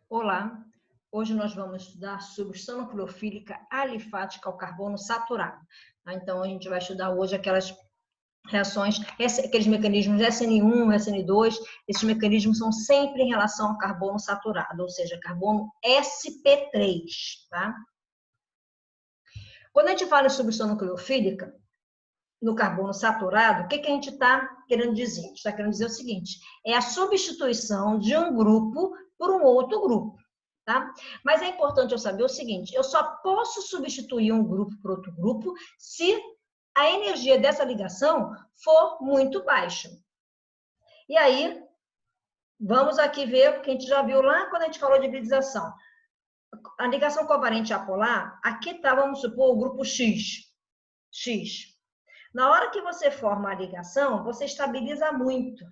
Olá, hoje nós vamos estudar substância nucleofílica alifática ao carbono saturado. Então, a gente vai estudar hoje aquelas reações, aqueles mecanismos SN1, SN2, esses mecanismos são sempre em relação ao carbono saturado, ou seja, carbono sp3, tá? Quando a gente fala em substância nucleofílica, no carbono saturado, o que a gente está querendo dizer? A gente está querendo dizer o seguinte, é a substituição de um grupo por um outro grupo. Tá? Mas é importante eu saber o seguinte, eu só posso substituir um grupo por outro grupo se a energia dessa ligação for muito baixa. E aí, vamos aqui ver o que a gente já viu lá quando a gente falou de hibridização. A ligação covalente apolar, aqui está, vamos supor, o grupo X. Na hora que você forma a ligação, você estabiliza muito.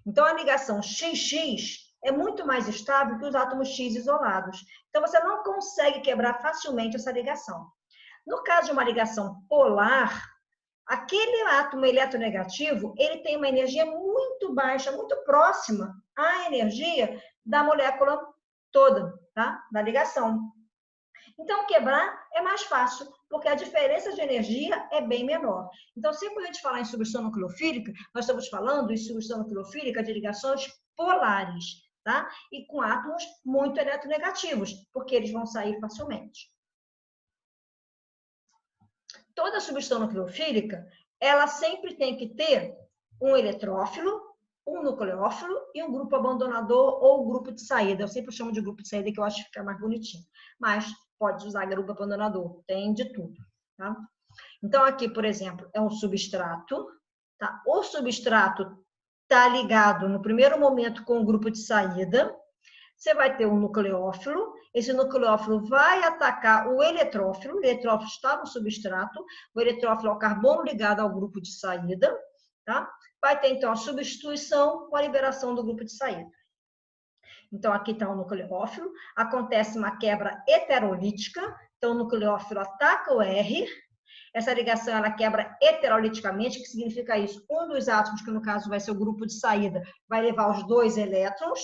Então, a ligação XX é muito mais estável que os átomos X isolados. Então, você não consegue quebrar facilmente essa ligação. No caso de uma ligação polar, aquele átomo eletronegativo, ele tem uma energia muito baixa, muito próxima à energia da molécula toda, tá? Da ligação. Então, quebrar é mais fácil, porque a diferença de energia é bem menor. Então, sempre que a gente falar em substância nucleofílica, nós estamos falando em substância nucleofílica de ligações polares, tá? E com átomos muito eletronegativos, porque eles vão sair facilmente. Toda substância nucleofílica, ela sempre tem que ter um eletrófilo, um nucleófilo e um grupo abandonador ou grupo de saída. Eu sempre chamo de grupo de saída, que eu acho que fica mais bonitinho. Mas pode usar grupo abandonador, tem de tudo, tá? Então, aqui, por exemplo, é um substrato, tá? O substrato está ligado no primeiro momento com o grupo de saída. Você vai ter um nucleófilo, esse nucleófilo vai atacar o eletrófilo está no substrato, o eletrófilo é o carbono ligado ao grupo de saída, tá? Vai ter, então, a substituição com a liberação do grupo de saída. Então, aqui está o nucleófilo, acontece uma quebra heterolítica, então o nucleófilo ataca o R, essa ligação ela quebra heteroliticamente, que significa isso? Um dos átomos, que no caso vai ser o grupo de saída, vai levar os dois elétrons,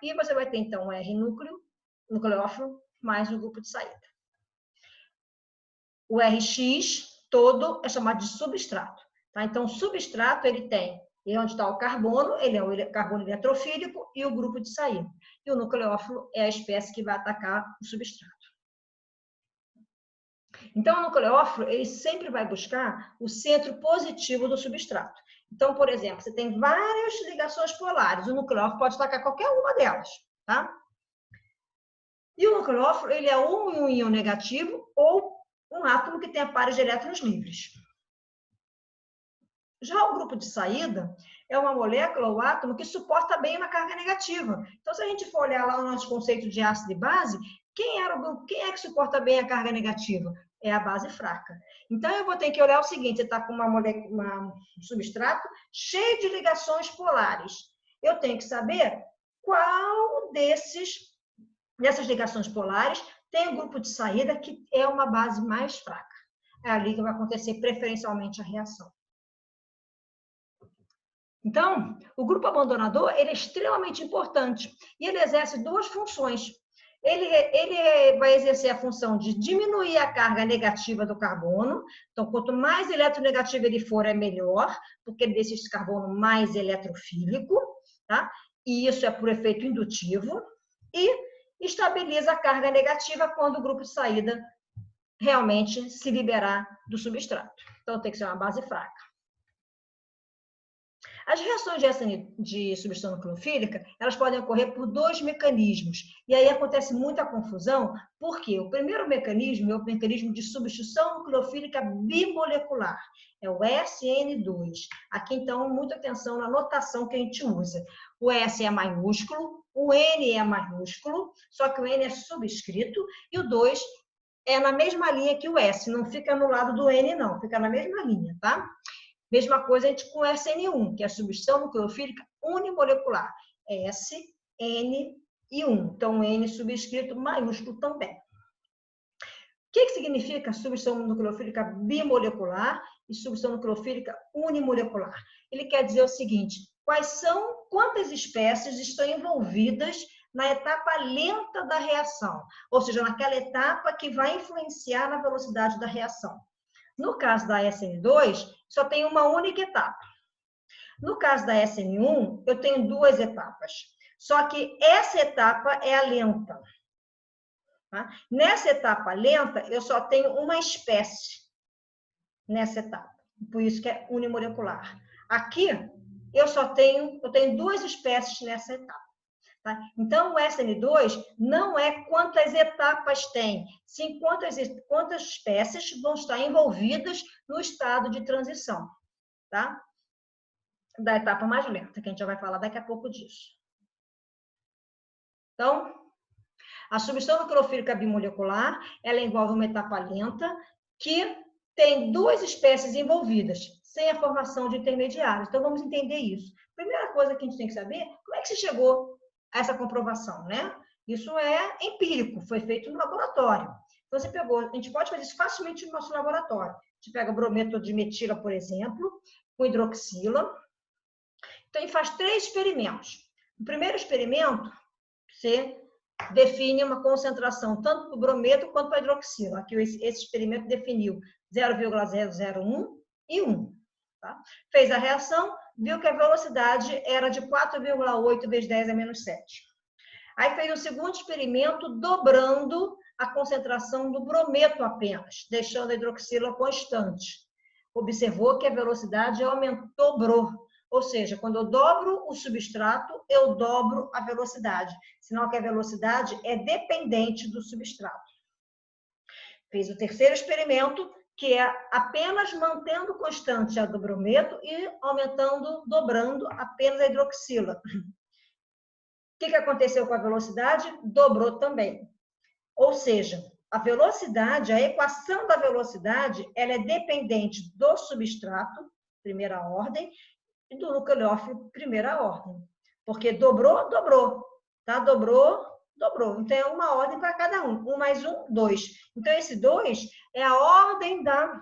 e você vai ter, então, o R nucleófilo, mais o grupo de saída. O RX todo é chamado de substrato. Tá? Então, o substrato, ele tem, e onde está o carbono, ele é o carbono eletrofílico e o grupo de saída. E o nucleófilo é a espécie que vai atacar o substrato. Então, o nucleófilo, ele sempre vai buscar o centro positivo do substrato. Então, por exemplo, você tem várias ligações polares, o nucleófilo pode atacar qualquer uma delas, tá? E o nucleófilo, ele é um íon negativo ou um átomo que tenha pares de elétrons livres. Já o grupo de saída é uma molécula ou átomo que suporta bem uma carga negativa. Então, se a gente for olhar lá o nosso conceito de ácido e base, quem é que suporta bem a carga negativa? É a base fraca. Então, eu vou ter que olhar o seguinte, você está com um substrato cheio de ligações polares. Eu tenho que saber qual dessas ligações polares tem um grupo de saída que é uma base mais fraca. É ali que vai acontecer preferencialmente a reação. Então, o grupo abandonador ele é extremamente importante e ele exerce duas funções. Ele vai exercer a função de diminuir a carga negativa do carbono. Então, quanto mais eletronegativo ele for, é melhor, porque ele deixa esse carbono mais eletrofílico, tá? E isso é por efeito indutivo. E estabiliza a carga negativa quando o grupo de saída realmente se liberar do substrato. Então, tem que ser uma base fraca. As reações de substância nucleofílica, elas podem ocorrer por dois mecanismos. E aí acontece muita confusão, porque o primeiro mecanismo é o mecanismo de substituição nucleofílica bimolecular. É o SN2. Aqui, então, muita atenção na notação que a gente usa. O S é maiúsculo, o N é maiúsculo, só que o N é subscrito, e o 2 é na mesma linha que o S, não fica no lado do N, não, fica na mesma linha, tá? Mesma coisa a gente com SN1, que é a substituição nucleofílica unimolecular. S, N e 1. Então, N subscrito maiúsculo também. O que significa substituição nucleofílica bimolecular e substituição nucleofílica unimolecular? Ele quer dizer o seguinte, quantas espécies estão envolvidas na etapa lenta da reação, ou seja, naquela etapa que vai influenciar na velocidade da reação. No caso da SN2, só tem uma única etapa. No caso da SN1, eu tenho duas etapas. Só que essa etapa é a lenta. Tá? Nessa etapa lenta, eu só tenho uma espécie nessa etapa. Por isso que é unimolecular. Aqui, eu tenho duas espécies nessa etapa. Tá? Então, o SN2 não é quantas etapas tem, sim quantas espécies vão estar envolvidas no estado de transição. Tá? Da etapa mais lenta, que a gente já vai falar daqui a pouco disso. Então, a substituição nucleofílica bimolecular, ela envolve uma etapa lenta que tem duas espécies envolvidas, sem a formação de intermediários. Então, vamos entender isso. Primeira coisa que a gente tem que saber, como é que se chegou a essa comprovação, né? Isso é empírico, foi feito no laboratório. Então, você pegou, a gente pode fazer isso facilmente no nosso laboratório. A gente pega brometo de metila, por exemplo, com hidroxila. Então, ele faz 3 experimentos. No primeiro experimento, você define uma concentração tanto para o brometo quanto para a hidroxila. Aqui esse experimento definiu 0,001 e 1. Tá? Fez a reação, viu que a velocidade era de 4,8 vezes 10 a menos 7. Aí fez o segundo experimento dobrando a concentração do brometo apenas, deixando a hidroxila constante. Observou que a velocidade dobrou. Ou seja, quando eu dobro o substrato, eu dobro a velocidade. Sinal que a velocidade é dependente do substrato. Fez o terceiro experimento, que é apenas mantendo constante a do brometo e dobrando apenas a hidroxila. O que aconteceu com a velocidade? Dobrou também. Ou seja, a velocidade, a equação da velocidade, ela é dependente do substrato, primeira ordem, e do nucleófilo, primeira ordem. Porque dobrou, dobrou. Tá? Dobrou, dobrou. Então, é uma ordem para cada um. 1 mais 1, 2. Então, esse 2 é a ordem da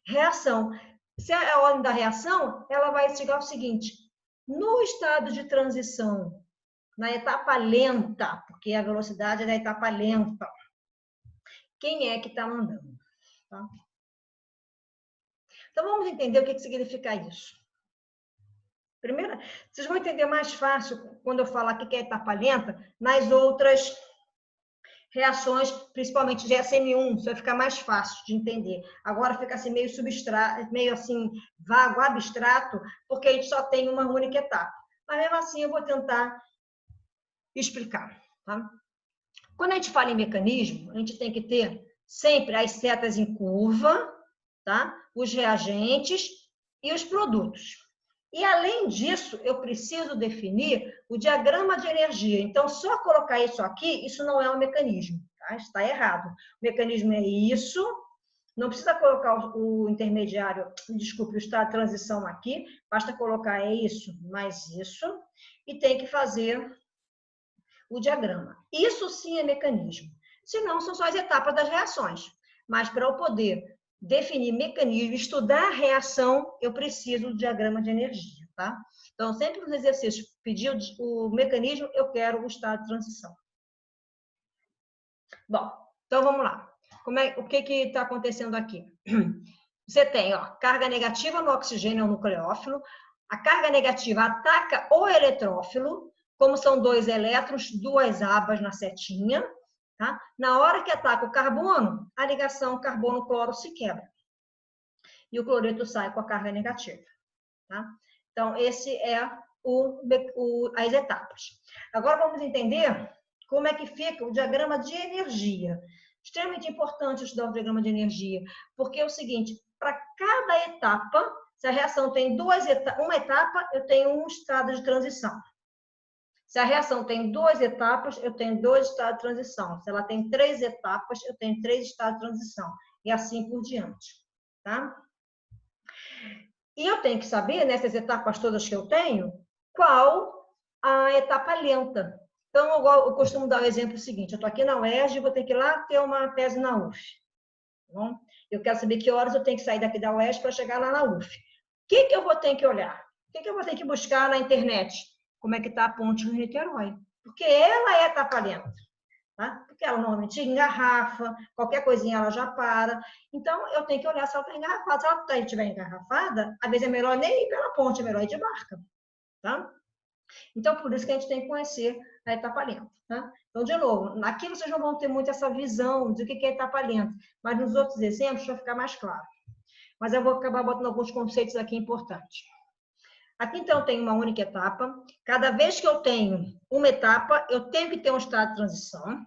reação. Se é a ordem da reação, ela vai chegar ao seguinte. No estado de transição, na etapa lenta, porque a velocidade é da etapa lenta, quem é que está mandando? Tá? Então, vamos entender o que significa isso. Primeiro, vocês vão entender mais fácil quando eu falar que é etapa lenta, nas outras reações, principalmente de SN1, isso vai ficar mais fácil de entender. Agora fica assim meio substrato, meio assim vago, abstrato, porque a gente só tem uma única etapa. Mas mesmo assim eu vou tentar explicar. Tá? Quando a gente fala em mecanismo, a gente tem que ter sempre as setas em curva, tá? Os reagentes e os produtos. E, além disso, eu preciso definir o diagrama de energia. Então, só colocar isso aqui, isso não é um mecanismo. Tá? Está errado. O mecanismo é isso. Não precisa colocar o intermediário, desculpe, o estado de transição aqui. Basta colocar isso mais isso. E tem que fazer o diagrama. Isso sim é mecanismo. Senão, são só as etapas das reações. Mas, para eu poder definir mecanismo, estudar a reação, eu preciso do diagrama de energia, tá? Então, sempre nos exercícios, pedir o mecanismo, eu quero o estado de transição. Bom, então vamos lá. O que está acontecendo aqui? Você tem, ó, carga negativa no oxigênio ou nucleófilo. A carga negativa ataca o eletrófilo, como são 2 elétrons, 2 abas na setinha. Tá? Na hora que ataca o carbono, a ligação carbono-cloro se quebra. E o cloreto sai com a carga negativa. Tá? Então, esse é as etapas. Agora, vamos entender como é que fica o diagrama de energia. Extremamente importante estudar o diagrama de energia, porque é o seguinte, para cada etapa, se a reação tem uma etapa, eu tenho um estado de transição. Se a reação tem 2 etapas, eu tenho 2 estados de transição. Se ela tem 3 etapas, eu tenho 3 estados de transição. E assim por diante. Tá? E eu tenho que saber, nessas etapas todas que eu tenho, qual a etapa lenta. Então, eu costumo dar o exemplo seguinte. Eu estou aqui na UERJ e vou ter que ir lá ter uma tese na UF. Tá bom? Eu quero saber que horas eu tenho que sair daqui da UERJ para chegar lá na UF. O que eu vou ter que olhar? O que eu vou ter que buscar na internet? Como é que está a ponte Rio-Niterói. porque ela é etapa lenta. Tá? Porque ela normalmente engarrafa, qualquer coisinha ela já para. Então, eu tenho que olhar se ela está engarrafada. Se ela estiver engarrafada, às vezes é melhor nem ir pela ponte, é melhor ir de barca. Tá? Então, por isso que a gente tem que conhecer a etapa lenta. Tá? Então, de novo, aqui vocês não vão ter muito essa visão do que é etapa lenta, mas nos outros exemplos vai ficar mais claro. Mas eu vou acabar botando alguns conceitos aqui importantes. Aqui, então, tem uma única etapa. Cada vez que eu tenho uma etapa, eu tenho que ter um estado de transição.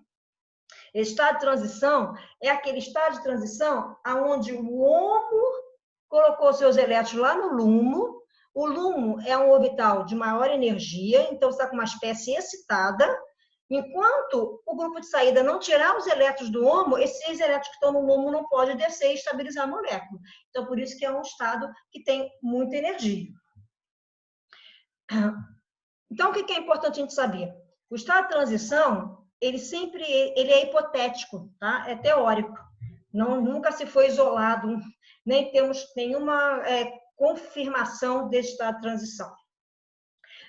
Esse estado de transição é aquele estado de transição onde o HOMO colocou seus elétrons lá no LUMO. O LUMO é um orbital de maior energia, então está com uma espécie excitada. Enquanto o grupo de saída não tirar os elétrons do HOMO, esses elétrons que estão no LUMO não podem descer e estabilizar a molécula. Então, por isso que é um estado que tem muita energia. Então, o que é importante a gente saber? O estado de transição, ele é hipotético, tá? É teórico. Nunca se foi isolado, nem temos nenhuma confirmação desse estado de transição.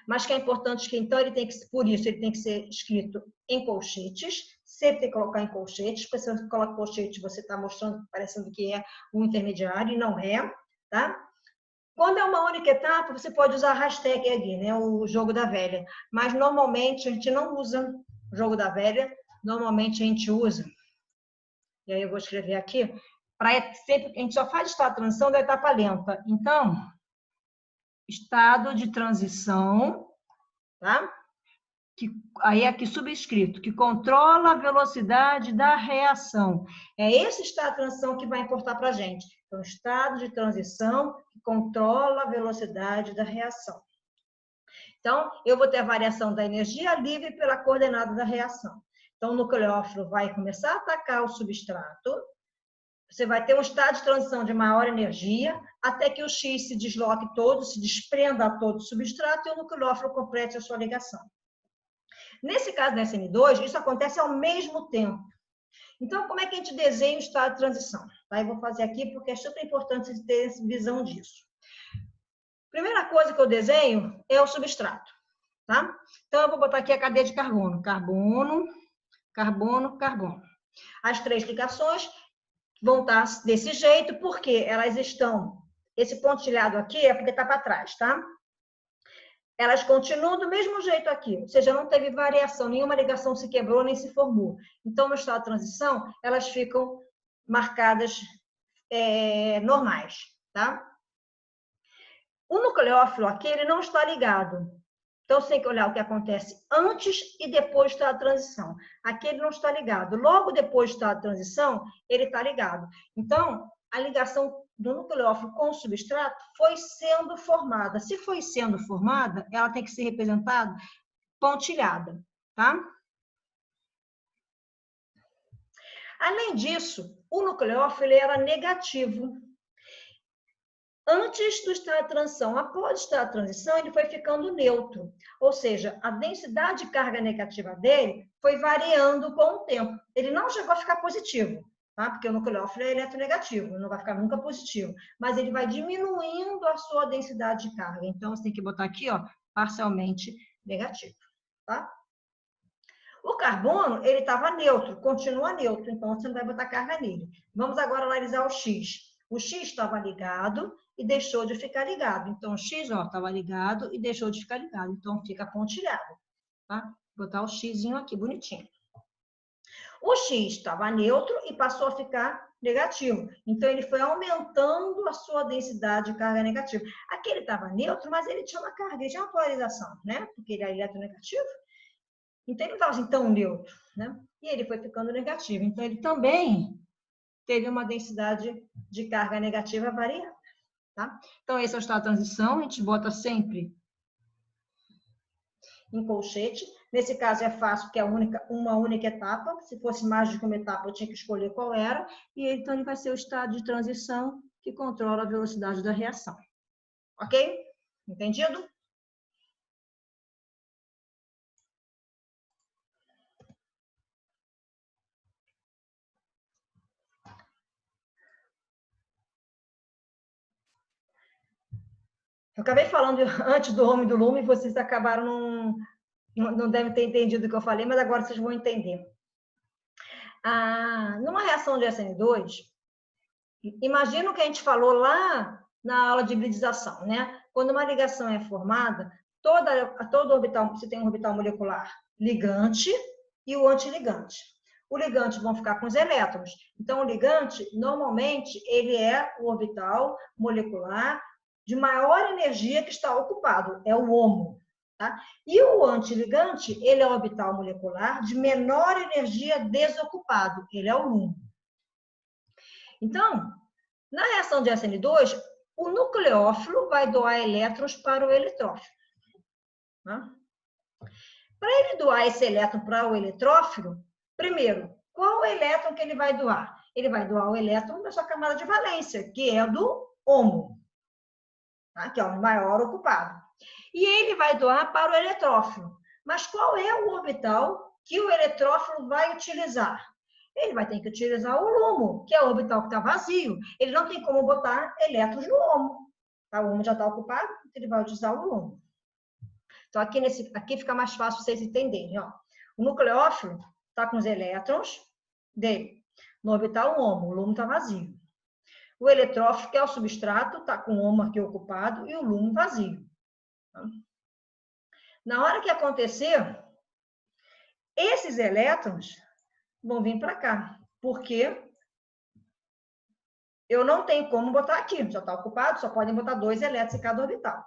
Mas que é importante que, então, por isso, ele tem que ser escrito em colchetes, sempre tem que colocar em colchetes, porque se você coloca colchete, você está mostrando, parecendo que é um intermediário, e não é, tá? Quando é uma única etapa, você pode usar a hashtag aqui, né? O jogo da velha. Mas, normalmente, a gente não usa o jogo da velha. Normalmente, a gente usa... E aí, eu vou escrever aqui. Sempre, a gente só faz estado de transição da etapa lenta. Então, estado de transição, tá? Aí, aqui subscrito, que controla a velocidade da reação. É esse estado de transição que vai importar para a gente. Então, estado de transição que controla a velocidade da reação. Então, eu vou ter a variação da energia livre pela coordenada da reação. Então, o nucleófilo vai começar a atacar o substrato. Você vai ter um estado de transição de maior energia, até que o X se desloque todo, se desprenda todo do substrato e o nucleófilo complete a sua ligação. Nesse caso da SN2, isso acontece ao mesmo tempo. Então, como é que a gente desenha o estado de transição? Eu vou fazer aqui porque é super importante ter visão disso. Primeira coisa que eu desenho é o substrato, tá? Então, eu vou botar aqui a cadeia de carbono. Carbono, carbono, carbono. As 3 ligações vão estar desse jeito, porque elas estão... Esse pontilhado aqui é porque está para trás, tá? Elas continuam do mesmo jeito aqui, ou seja, não teve variação, nenhuma ligação se quebrou nem se formou. Então, no estado de transição, elas ficam marcadas normais, tá? O nucleófilo aqui, ele não está ligado. Então, você tem que olhar o que acontece antes e depois do estado de transição. Aqui ele não está ligado. Logo depois do estado de transição, ele está ligado. Então, a ligação do nucleófilo com o substrato foi sendo formada. Se foi sendo formada, ela tem que ser representada pontilhada, tá? Além disso, o nucleófilo era negativo. Antes do estado de transição, após o estado de transição, ele foi ficando neutro. Ou seja, a densidade de carga negativa dele foi variando com o tempo. Ele não chegou a ficar positivo, tá? Porque o nucleófilo é eletronegativo, não vai ficar nunca positivo. Mas ele vai diminuindo a sua densidade de carga. Então, você tem que botar aqui, ó, parcialmente negativo, tá? O carbono, ele estava neutro, continua neutro, então você não vai botar carga nele. Vamos agora analisar o X. O X estava ligado e deixou de ficar ligado. Então, o X estava ligado e deixou de ficar ligado. Então, fica pontilhado. Tá? Vou botar o Xzinho aqui, bonitinho. O X estava neutro e passou a ficar negativo. Então, ele foi aumentando a sua densidade de carga negativa. Aqui ele estava neutro, mas ele tinha uma carga, ele tinha uma polarização, né? Porque ele é eletronegativo. Então, ele não estava assim tão neutro, né? E ele foi ficando negativo. Então, ele também teve uma densidade de carga negativa variável, tá? Então, esse é o estado de transição, a gente bota sempre em colchete. Nesse caso é fácil, porque é uma única etapa. Se fosse mais de uma etapa, eu tinha que escolher qual era. E então, ele vai ser o estado de transição que controla a velocidade da reação. Ok? Entendido? Eu acabei falando antes do HOMO e do LUMO e vocês acabaram não devem ter entendido o que eu falei, mas agora vocês vão entender. Numa reação de SN2, imagina o que a gente falou lá na aula de hibridização, né? Quando uma ligação é formada, todo orbital, você tem um orbital molecular ligante e o antiligante. O ligante vão ficar com os elétrons. Então, o ligante, normalmente, ele é o orbital molecular de maior energia que está ocupado, é o HOMO. Tá? E o antiligante, ele é o orbital molecular de menor energia desocupado, ele é o LUMO. Então, na reação de SN2, o nucleófilo vai doar elétrons para o eletrófilo. Tá? Para ele doar esse elétron para o eletrófilo, primeiro, qual o elétron que ele vai doar? Ele vai doar o elétron da sua camada de valência, que é do HOMO, tá? Que é o maior ocupado. E ele vai doar para o eletrófilo. Mas qual é o orbital que o eletrófilo vai utilizar? Ele vai ter que utilizar o LUMO, que é o orbital que está vazio. Ele não tem como botar elétrons no HOMO. Tá? O HOMO já está ocupado, então ele vai utilizar o LUMO. Então, aqui fica mais fácil vocês entenderem. Ó. O nucleófilo está com os elétrons dele no orbital HOMO, o LUMO está vazio. O eletrófilo, que é o substrato, está com o HOMO aqui ocupado e o LUMO vazio. Na hora que acontecer, esses elétrons vão vir para cá, porque eu não tenho como botar aqui, já está ocupado, só podem botar 2 elétrons em cada orbital.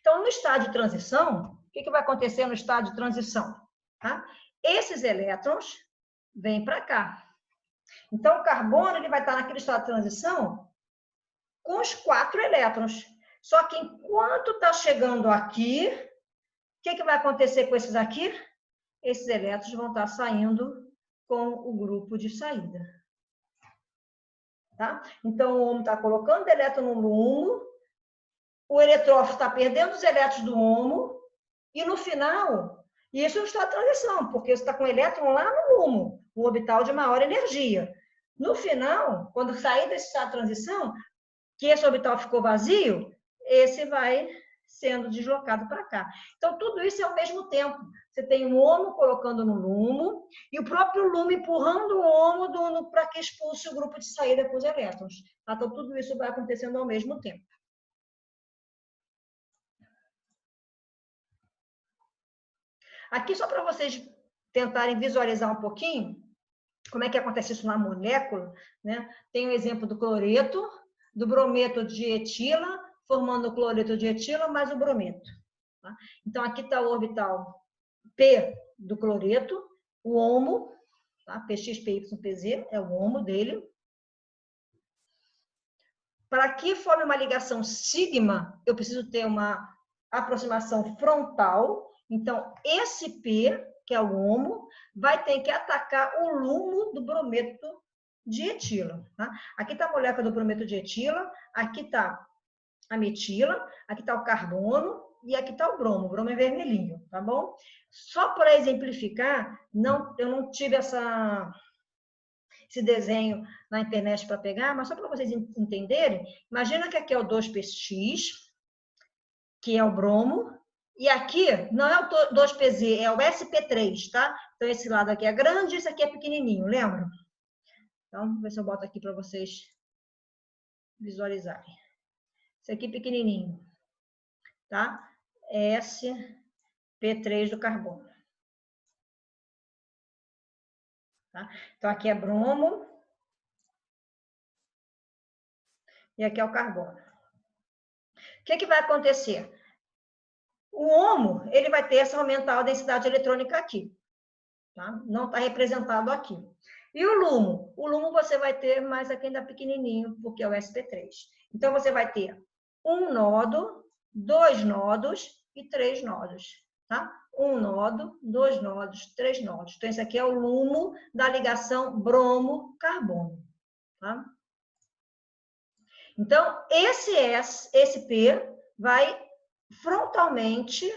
Então, no estágio de transição, o que vai acontecer no estágio de transição? Tá? Esses elétrons vêm para cá. Então, o carbono ele vai estar naquele estado de transição com os 4 elétrons. Só que enquanto está chegando aqui, o que vai acontecer com esses aqui? Esses elétrons vão estar saindo com o grupo de saída. Tá? Então, o HOMO está colocando elétron no LUMO, o eletrófilo está perdendo os elétrons do HOMO, e no final, isso é um estado de transição, porque você está com o elétron lá no LUMO, o orbital de maior energia. No final, quando sair desse estado de transição, que esse orbital ficou vazio, esse vai sendo deslocado para cá. Então, tudo isso é ao mesmo tempo. Você tem o HOMO colocando no LUMO e o próprio LUMO empurrando o HOMO para que expulse o grupo de saída com os elétrons. Então, tudo isso vai acontecendo ao mesmo tempo. Aqui, só para vocês tentarem visualizar um pouquinho como é que acontece isso na molécula, né? Tem o exemplo do cloreto, do brometo de etila, formando o cloreto de etila mais o brometo. Tá? Então, aqui está o orbital P do cloreto, o HOMO, tá? PX, PY, PZ, é o HOMO dele. Para que forme uma ligação sigma, eu preciso ter uma aproximação frontal. Então, esse P, que é o HOMO, vai ter que atacar o LUMO do brometo de etila. Tá? Aqui está a molécula do brometo de etila, aqui está a metila, aqui está o carbono e aqui está o bromo. O bromo é vermelhinho, tá bom? Só para exemplificar, eu não tive esse desenho na internet para pegar, mas só para vocês entenderem, imagina que aqui é o 2PX, que é o bromo, e aqui não é o 2PZ, é o SP3, tá? Então, esse lado aqui é grande, esse aqui é pequenininho, lembra? Então, vou ver se eu boto aqui para vocês visualizarem. Esse aqui pequenininho, tá? SP3 do carbono. Tá? Então, aqui é bromo. E aqui é o carbono. O que vai acontecer? O HOMO, ele vai ter essa aumentar a densidade eletrônica aqui. Tá? Não está representado aqui. E o LUMO? O LUMO você vai ter, mas aqui ainda pequenininho, porque é o SP3. Então, você vai ter um nodo, 2 nodos e 3 nodos. Tá? Um nodo, 2 nodos, 3 nodos. Então, esse aqui é o LUMO da ligação bromo-carbono. Tá? Então, esse P vai frontalmente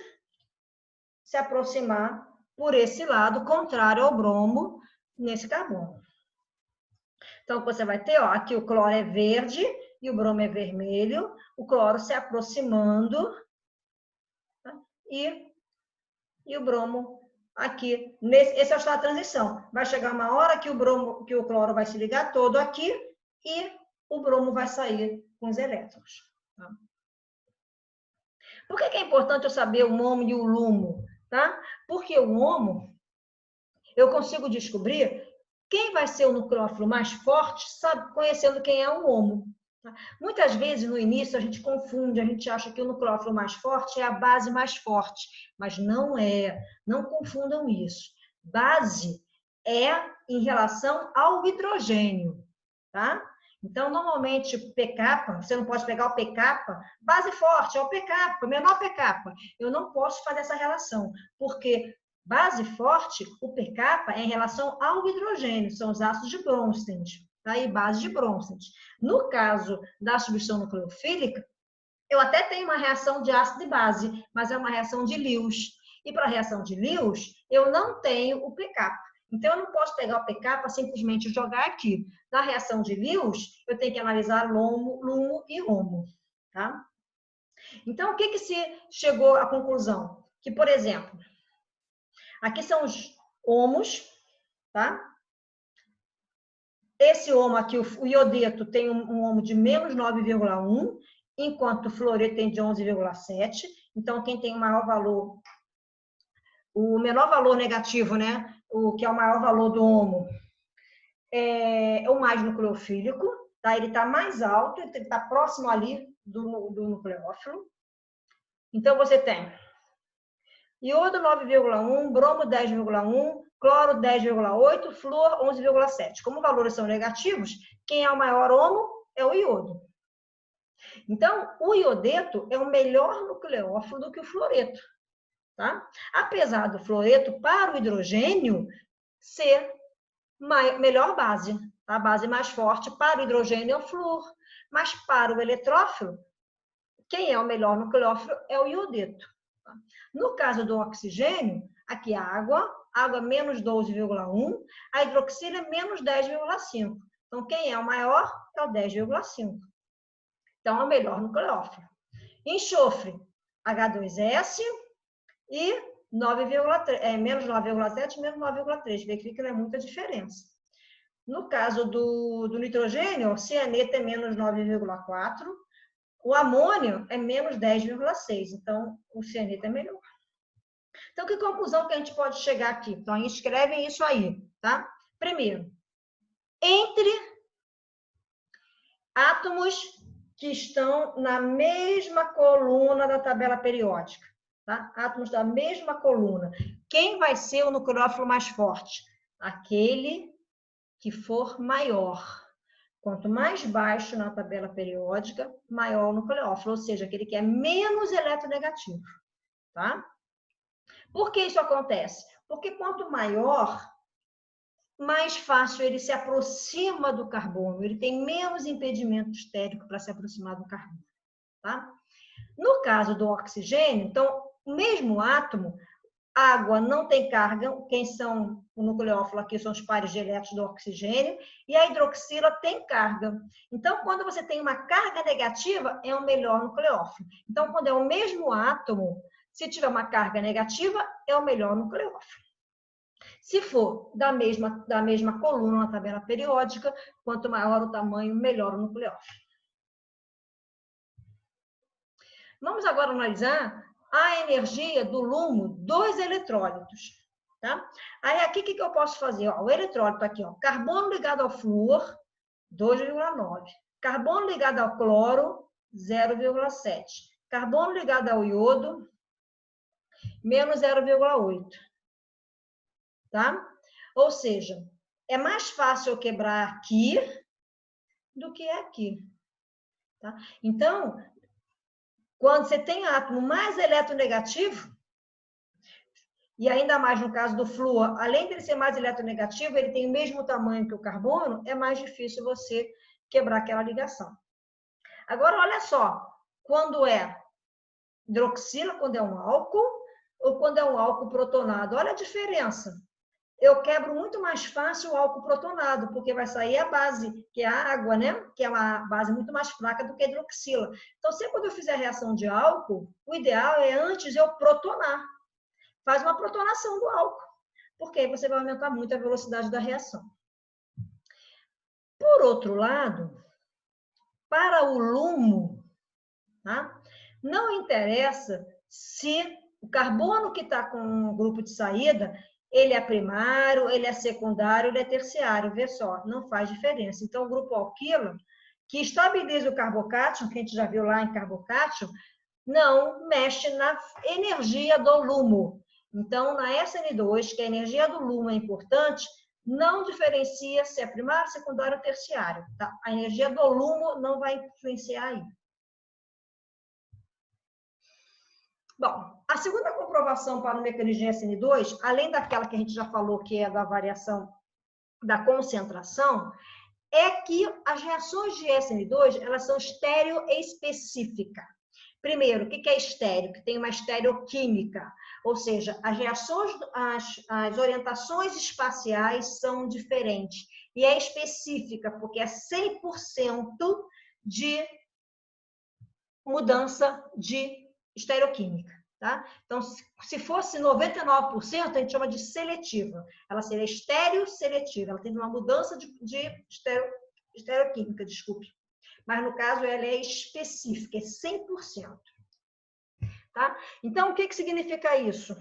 se aproximar por esse lado, contrário ao bromo, nesse carbono. Então, você vai ter, ó, aqui o cloro é verde e o bromo é vermelho, o cloro se aproximando, tá? E e o bromo aqui. Esse é o estado de transição. Vai chegar uma hora que o cloro vai se ligar todo aqui e o bromo vai sair com os elétrons. Tá? Por que é importante eu saber o HOMO e o LUMO? Tá? Porque o HOMO, eu consigo descobrir quem vai ser o nucleófilo mais forte, sabe, conhecendo quem é o HOMO. Tá? Muitas vezes, no início, a gente confunde, a gente acha que o nucleófilo mais forte é a base mais forte, mas não é. Não confundam isso. Base é em relação ao hidrogênio, tá? Então, normalmente, pK, você não pode pegar o pK, base forte é o pK, menor pK. Eu não posso fazer essa relação, porque base forte, o pK é em relação ao hidrogênio, são os ácidos de Bronsted, tá? E base de Bronsted. No caso da substituição nucleofílica, eu até tenho uma reação de ácido e base, mas é uma reação de Lewis. E para a reação de Lewis, eu não tenho o pK. Então, eu não posso pegar o pK para simplesmente jogar aqui. Na reação de Lewis, eu tenho que analisar LUMO e HOMO. Tá? Então, o que se chegou à conclusão? Que, por exemplo, aqui são os HOMOs, tá? Esse HOMO aqui, o iodeto, tem um HOMO de menos 9,1, enquanto o fluoreto tem de 11,7. Então, quem tem o maior valor, o menor valor negativo, né? O que é o maior valor do HOMO, é o mais nucleofílico, tá? Ele está mais alto, ele está próximo ali do nucleófilo. Então, você tem iodo 9,1, bromo 10,1, cloro 10,8, flúor 11,7. Como valores são negativos, quem é o maior HOMO é o iodo. Então, o iodeto é o melhor nucleófilo do que o fluoreto. Tá? Apesar do fluoreto, para o hidrogênio, ser melhor base. A base mais forte para o hidrogênio é o flúor. Mas para o eletrófilo, quem é o melhor nucleófilo é o iodeto. Tá? No caso do oxigênio, aqui a água menos 12,1, a hidroxila é menos 10,5. Então, quem é o maior é o 10,5. Então, é o melhor nucleófilo. Enxofre, H2S e menos 9,7, menos 9,3. Vê que não é muita diferença. No caso do nitrogênio, o cianeto é menos 9,4, o amônio é menos 10,6. Então, o cianeto é melhor. Então, que conclusão que a gente pode chegar aqui? Então, escrevem isso aí, tá? Primeiro, entre átomos que estão na mesma coluna da tabela periódica, tá? Átomos da mesma coluna. Quem vai ser o nucleófilo mais forte? Aquele que for maior. Quanto mais baixo na tabela periódica, maior o nucleófilo, ou seja, aquele que é menos eletronegativo, tá? Por que isso acontece? Porque quanto maior, mais fácil ele se aproxima do carbono, ele tem menos impedimento estérico para se aproximar do carbono, tá? No caso do oxigênio, então, o mesmo átomo, água não tem carga, quem são o nucleófilo aqui são os pares de elétrons do oxigênio, e a hidroxila tem carga. Então, quando você tem uma carga negativa, é o melhor nucleófilo. Então, quando é o mesmo átomo, se tiver uma carga negativa, é o melhor nucleófilo. Se for da mesma coluna na tabela periódica, quanto maior o tamanho, melhor o nucleófilo. Vamos agora analisar a energia do LUMO dos eletrólitos. Tá? Aí aqui o que eu posso fazer? Ó, o eletrólito aqui, ó, carbono ligado ao flúor, 2,9. Carbono ligado ao cloro, 0,7. Carbono ligado ao iodo, menos 0,8. Tá? Ou seja, é mais fácil eu quebrar aqui do que aqui. Tá? Então, quando você tem átomo mais eletronegativo, e ainda mais no caso do flúor, além de ele ser mais eletronegativo, ele tem o mesmo tamanho que o carbono, é mais difícil você quebrar aquela ligação. Agora, olha só, quando é hidroxila, quando é um álcool, ou quando é um álcool protonado, olha a diferença. Eu quebro muito mais fácil o álcool protonado, porque vai sair a base, que é a água, né? Que é uma base muito mais fraca do que a hidroxila. Então, sempre quando eu fizer a reação de álcool, o ideal é antes eu protonar. faz uma protonação do álcool, porque aí você vai aumentar muito a velocidade da reação. Por outro lado, para o LUMO, tá? Não interessa se o carbono que está com o grupo de saída, ele é primário, ele é secundário, ele é terciário. Vê só, não faz diferença. Então, o grupo alquilo, que estabiliza o carbocátion, que a gente já viu lá em carbocátion, não mexe na energia do LUMO. Então, na SN2, que a energia do LUMO é importante, não diferencia se é primário, secundário ou terciário. Tá? A energia do LUMO não vai influenciar aí. Bom, a segunda comprovação para o mecanismo de SN2, além daquela que a gente já falou, que é da variação da concentração, é que as reações de SN2, elas são estereoespecíficas. Primeiro, o que é estéreo? Que tem uma estereoquímica, ou seja, as reações, as orientações espaciais são diferentes. E é específica, porque é 100% de mudança de estereoquímica, tá? Então, se fosse 99%, a gente chama de seletiva. Ela seria estereoseletiva, ela teve uma mudança de estereoquímica, desculpe. Mas, no caso, ela é específica, é 100%. Tá? Então, o que significa isso?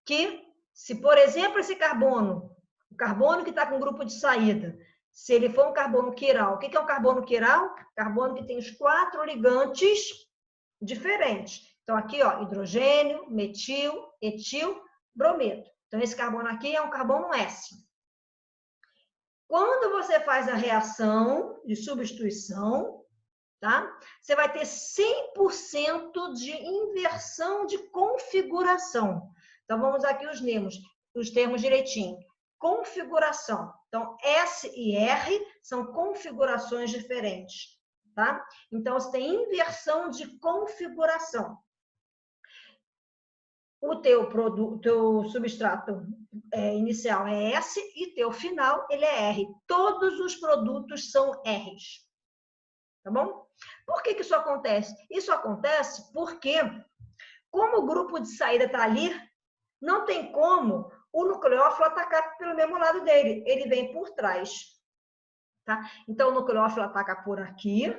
Que, se, por exemplo, esse carbono, o carbono que está com grupo de saída, se ele for um carbono quiral, o que é um carbono quiral? Carbono que tem os 4 ligantes diferentes. Então, aqui, ó, hidrogênio, metil, etil, brometo. Então, esse carbono aqui é um carbono S. Quando você faz a reação de substituição, tá? Você vai ter 100% de inversão de configuração. Então, vamos aqui os termos direitinho. Configuração. Então, S e R são configurações diferentes, tá? Então, você tem inversão de configuração. O teu substrato inicial é S e teu final ele é R. Todos os produtos são R's. Tá bom? Por que isso acontece? Isso acontece porque, como o grupo de saída está ali, não tem como o nucleófilo atacar pelo mesmo lado dele. Ele vem por trás. Tá? Então, o nucleófilo ataca por aqui,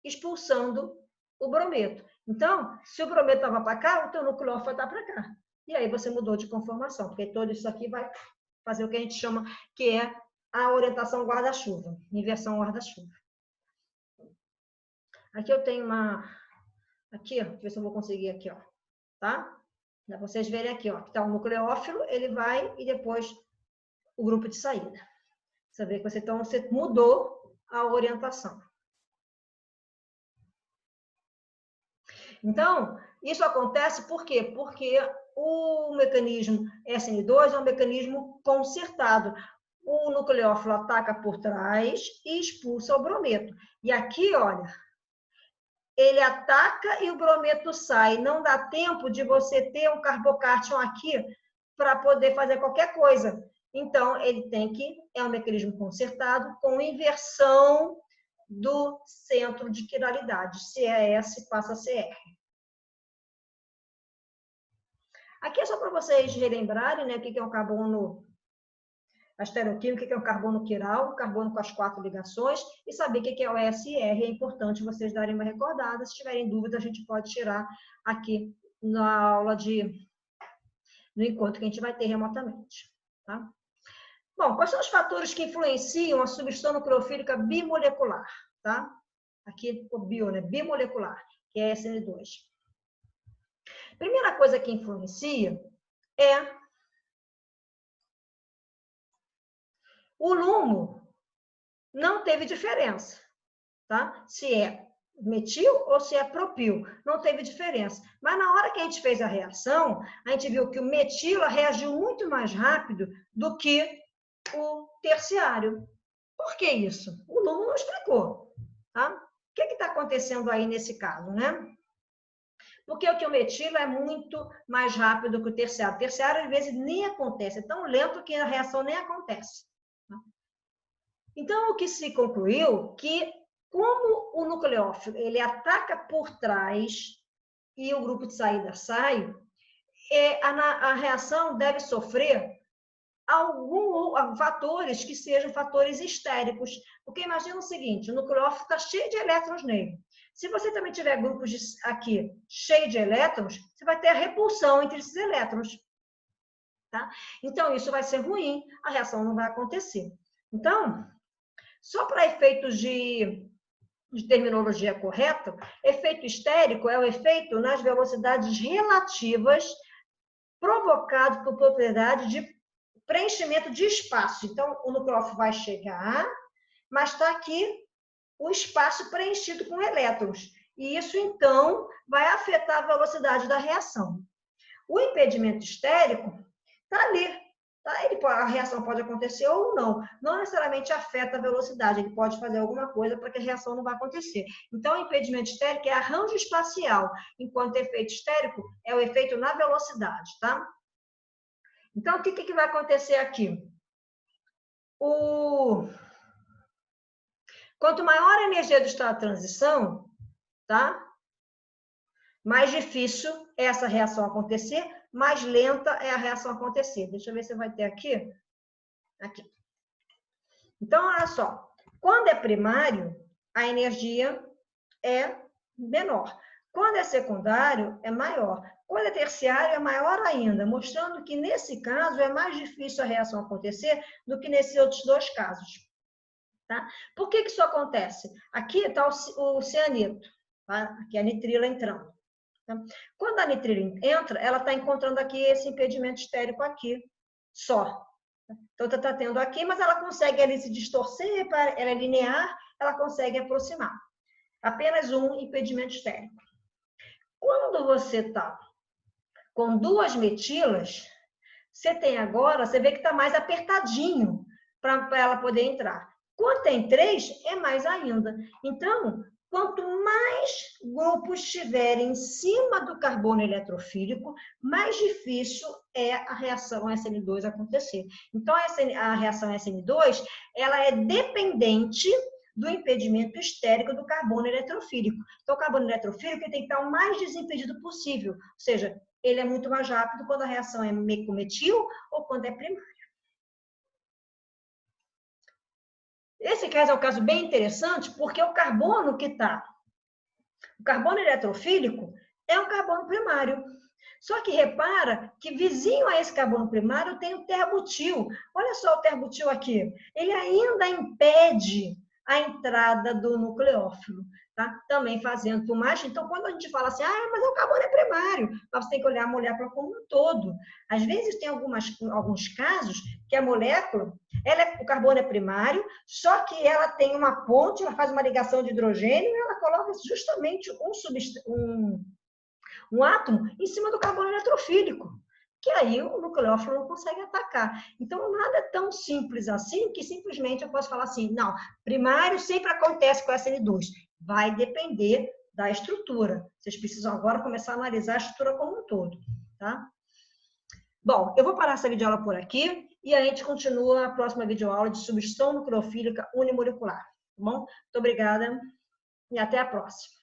expulsando o brometo. Então, se o brometo estava para cá, o teu nucleófilo vai estar para cá. E aí você mudou de conformação, porque todo isso aqui vai fazer o que a gente chama que é a orientação guarda-chuva, inversão guarda-chuva. Aqui eu tenho uma... Aqui, ó, deixa eu ver se eu vou conseguir aqui, ó. Tá? Para vocês verem aqui, ó, que está o nucleófilo, ele vai e depois o grupo de saída. Você vê que você mudou a orientação. Então, isso acontece por quê? Porque o mecanismo SN2 é um mecanismo concertado. O nucleófilo ataca por trás e expulsa o brometo. E aqui, olha, ele ataca e o brometo sai. Não dá tempo de você ter um carbocátion aqui para poder fazer qualquer coisa. Então, ele tem que, é um mecanismo concertado com inversão do centro de quiralidade. Se é S, passa a ser R. Aqui é só para vocês relembrarem, né, o que é um carbono, a estereoquímica, o que é um carbono quiral, carbono com as 4 ligações, e saber o que é o S e R. É importante vocês darem uma recordada. Se tiverem dúvida, a gente pode tirar aqui na aula no encontro que a gente vai ter remotamente. Tá? Bom, quais são os fatores que influenciam a substituição nucleofílica bimolecular? Tá? Aqui o bio, né? Bimolecular, que é SN2. Primeira coisa que influencia é o LUMO. Não teve diferença, tá? Se é metil ou se é propil, não teve diferença. Mas na hora que a gente fez a reação, a gente viu que o metilo reagiu muito mais rápido do que o terciário. Por que isso? O LUMO não explicou, tá? O que está acontecendo aí nesse caso, né? Porque o metilo é muito mais rápido que o terciário. O terciário, às vezes, nem acontece. É tão lento que a reação nem acontece. Então, o que se concluiu que, como o nucleófilo ele ataca por trás e o grupo de saída sai, a reação deve sofrer fatores que sejam fatores estéricos. Porque imagina o seguinte, o nucleófilo está cheio de elétrons nele. Se você também tiver grupos aqui cheios de elétrons, você vai ter a repulsão entre esses elétrons. Tá? Então, isso vai ser ruim, a reação não vai acontecer. Então, só para efeitos de terminologia correta, efeito estérico é o efeito nas velocidades relativas provocado por propriedade de preenchimento de espaço. Então, o nucleófilo vai chegar, mas está aqui o espaço preenchido com elétrons. E isso, então, vai afetar a velocidade da reação. O impedimento estérico está ali. Tá? A reação pode acontecer ou não. Não necessariamente afeta a velocidade. Ele pode fazer alguma coisa para que a reação não vá acontecer. Então, o impedimento estérico é arranjo espacial, enquanto o efeito estérico é o efeito na velocidade. Tá? Então, o que vai acontecer aqui? Quanto maior a energia do estado de transição, tá? Mais difícil é essa reação acontecer, mais lenta é a reação acontecer. Deixa eu ver se vai ter aqui. Aqui. Então, olha só. Quando é primário, a energia é menor. Quando é secundário, é maior. Quando é terciário, é maior ainda, mostrando que, nesse caso, é mais difícil a reação acontecer do que nesses outros dois casos. Tá? Por que isso acontece? Aqui está o cianeto, tá? Aqui é a nitrila entrando. Tá? Quando a nitrila entra, ela está encontrando aqui esse impedimento estérico aqui, só. Então, está tendo aqui, mas ela consegue ali se distorcer, ela é linear, ela consegue aproximar. Apenas um impedimento estérico. Quando você está com duas metilas, você tem agora, você vê que está mais apertadinho para ela poder entrar. Quando tem 3, é mais ainda. Então, quanto mais grupos estiverem em cima do carbono eletrofílico, mais difícil é a reação SN2 acontecer. Então, a reação SN2, ela é dependente do impedimento estérico do carbono eletrofílico. Então, o carbono eletrofílico tem que estar o mais desimpedido possível. Ou seja, ele é muito mais rápido quando a reação é com metil ou quando é primária. Esse caso é um caso bem interessante, porque o carbono o carbono eletrofílico é um carbono primário. Só que repara que vizinho a esse carbono primário tem o terbutil. Olha só o terbutil aqui. Ele ainda impede a entrada do nucleófilo, tá? Também fazendo fumagem. Então, quando a gente fala assim, mas o carbono é primário, mas você tem que olhar a molécula como um todo. Às vezes tem alguns casos que a molécula, o carbono é primário, só que ela tem uma ponte, ela faz uma ligação de hidrogênio e ela coloca justamente um átomo em cima do carbono eletrofílico, que aí o nucleófilo não consegue atacar. Então, nada é tão simples assim que simplesmente eu posso falar assim, não, primário sempre acontece com SN2. Vai depender da estrutura. Vocês precisam agora começar a analisar a estrutura como um todo, tá? Bom, eu vou parar essa videoaula por aqui e a gente continua a próxima videoaula de substituição nucleofílica unimolecular, tá bom? Muito obrigada e até a próxima.